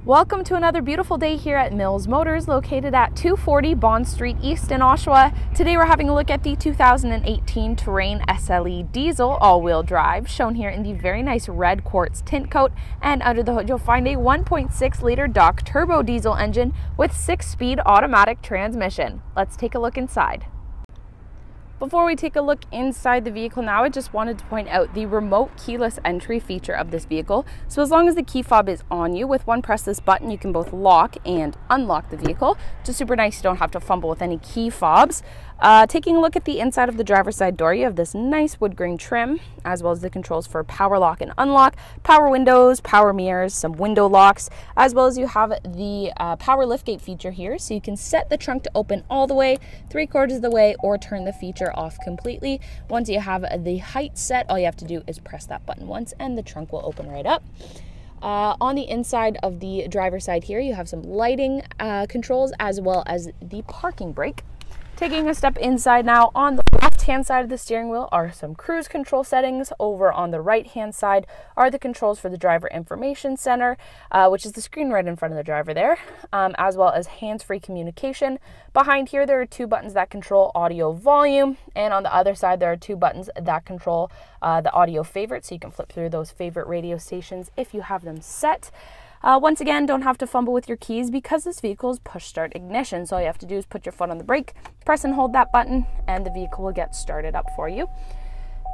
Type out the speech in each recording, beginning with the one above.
Welcome to another beautiful day here at Mills Motors, located at 240 Bond Street East in Oshawa. Today we're having a look at the 2018 Terrain SLE Diesel all-wheel drive, shown here in the very nice red Quartz Tintcoat. And under the hood you'll find a 1.6-liter Dock turbo diesel engine with 6-speed automatic transmission. Let's take a look inside. Before we take a look inside the vehicle now, I just wanted to point out the remote keyless entry feature of this vehicle. So as long as the key fob is on you, with one press this button, you can both lock and unlock the vehicle. Just super nice, you don't have to fumble with any key fobs. Taking a look at the inside of the driver's side door, you have this nice wood grain trim, as well as the controls for power lock and unlock, power windows, power mirrors, some window locks, as well as you have the power liftgate feature here, so you can set the trunk to open all the way, 3/4 of the way, or turn the feature off completely. Once you have the height set, all you have to do is press that button once and the trunk will open right up. On the inside of the driver's side here, you have some lighting controls as well as the parking brake. Taking a step inside now, on the left-hand side of the steering wheel are some cruise control settings. Over on the right-hand side are the controls for the driver information center, which is the screen right in front of the driver there, as well as hands-free communication. Behind here, there are two buttons that control audio volume, and on the other side, there are two buttons that control the audio favorites, so you can flip through those favorite radio stations if you have them set. Once again, don't have to fumble with your keys because this vehicle is push start ignition. So all you have to do is put your foot on the brake, press and hold that button, and the vehicle will get started up for you.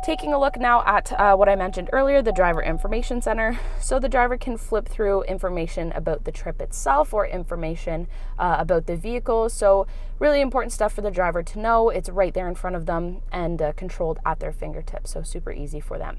Taking a look now at what I mentioned earlier, the driver information center. So the driver can flip through information about the trip itself or information about the vehicle. So really important stuff for the driver to know. It's right there in front of them and controlled at their fingertips. So super easy for them.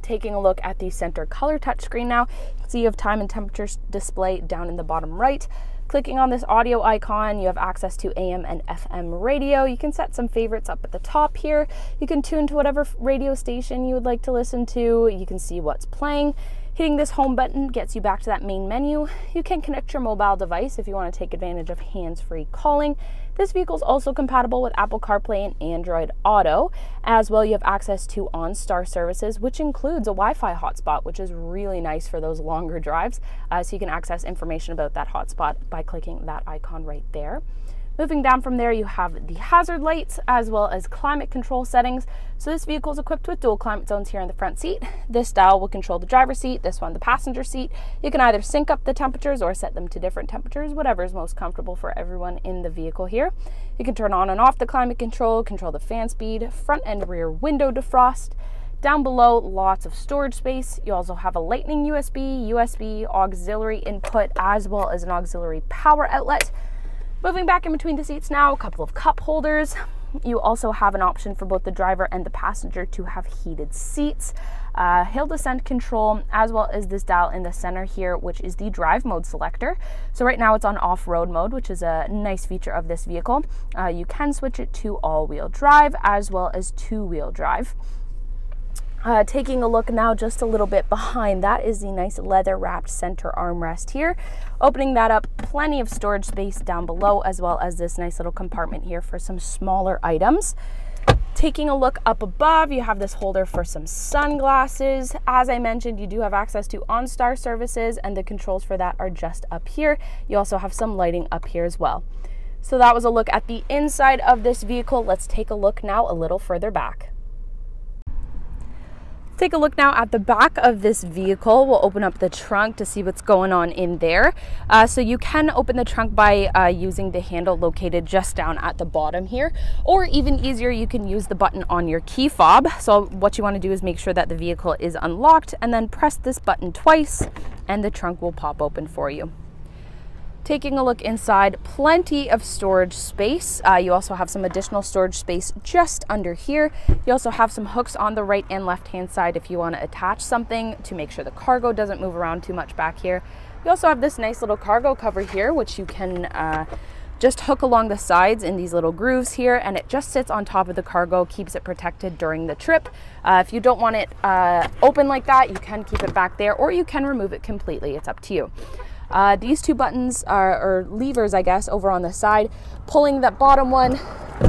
Taking a look at the center color touchscreen now, you can see you have time and temperature display down in the bottom right. Clicking on this audio icon, you have access to AM and FM radio. You can set some favorites up at the top here. You can tune to whatever radio station you would like to listen to. You can see what's playing. Hitting this home button gets you back to that main menu. You can connect your mobile device if you want to take advantage of hands-free calling. This vehicle is also compatible with Apple CarPlay and Android Auto. As well, you have access to OnStar services, which includes a Wi-Fi hotspot, which is really nice for those longer drives. So you can access information about that hotspot by clicking that icon right there. Moving down from there, you have the hazard lights as well as climate control settings. So this vehicle is equipped with dual climate zones here in the front seat. This dial will control the driver's seat, this one the passenger seat. You can either sync up the temperatures or set them to different temperatures, whatever is most comfortable for everyone in the vehicle here. You can turn on and off the climate control the fan speed, front and rear window defrost. Down below, lots of storage space. You also have a Lightning USB auxiliary input, as well as an auxiliary power outlet. Moving back in between the seats now, a couple of cup holders. You also have an option for both the driver and the passenger to have heated seats. Hill descent control, as well as this dial in the center here, which is the drive mode selector. So right now it's on off-road mode, which is a nice feature of this vehicle. You can switch it to all-wheel drive as well as two-wheel drive. Taking a look now just a little bit behind that is the nice leather wrapped center armrest here. Opening that up, plenty of storage space down below, as well as this nice little compartment here for some smaller items. Taking a look up above, you have this holder for some sunglasses. As I mentioned, you do have access to OnStar services, and the controls for that are just up here. You also have some lighting up here as well. So that was a look at the inside of this vehicle. Let's take a look now a little further back. Take a look now at the back of this vehicle. We'll open up the trunk to see what's going on in there. So you can open the trunk by using the handle located just down at the bottom here, or even easier, you can use the button on your key fob. So what you want to do is make sure that the vehicle is unlocked and then press this button twice and the trunk will pop open for you. Taking a look inside, plenty of storage space. You also have some additional storage space just under here. You also have some hooks on the right and left hand side if you want to attach something to make sure the cargo doesn't move around too much back here. You also have this nice little cargo cover here, which you can just hook along the sides in these little grooves here, and it just sits on top of the cargo, keeps it protected during the trip. If you don't want it open like that, you can keep it back there, or you can remove it completely. It's up to you. These two buttons or levers, I guess, over on the side. Pulling that bottom one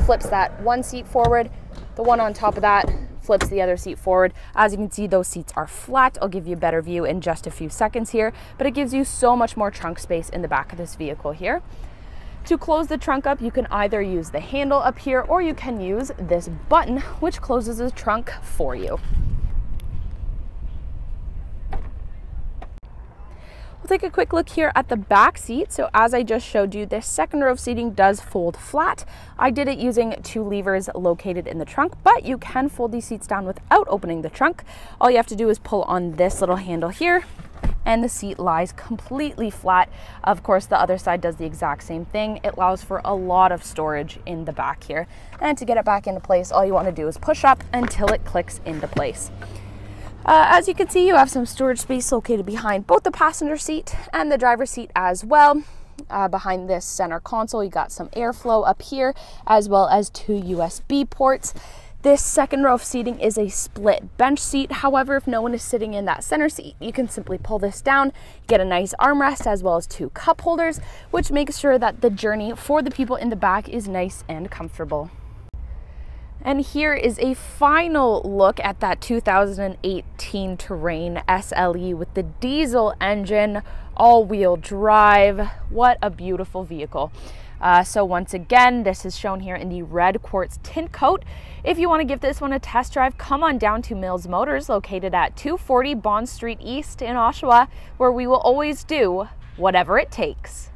flips that one seat forward. The one on top of that flips the other seat forward. As you can see, those seats are flat. I'll give you a better view in just a few seconds here, but it gives you so much more trunk space in the back of this vehicle here. To close the trunk up, you can either use the handle up here or you can use this button, which closes the trunk for you. We'll take a quick look here at the back seat. So as I just showed you, this second row of seating does fold flat. I did it using 2 levers located in the trunk, but you can fold these seats down without opening the trunk. All you have to do is pull on this little handle here, and the seat lies completely flat. Of course, the other side does the exact same thing. It allows for a lot of storage in the back here. And to get it back into place, all you want to do is push up until it clicks into place. As you can see, you have some storage space located behind both the passenger seat and the driver's seat as well. Behind this center console, you got some airflow up here, as well as 2 USB ports. This second row of seating is a split bench seat. However, if no one is sitting in that center seat, you can simply pull this down, get a nice armrest, as well as 2 cup holders, which makes sure that the journey for the people in the back is nice and comfortable. And here is a final look at that 2018 Terrain SLE with the diesel engine, all-wheel drive. What a beautiful vehicle. So once again, this is shown here in the red Quartz Tintcoat. If you want to give this one a test drive, come on down to Mills Motors, located at 240 Bond Street East in Oshawa, where we will always do whatever it takes.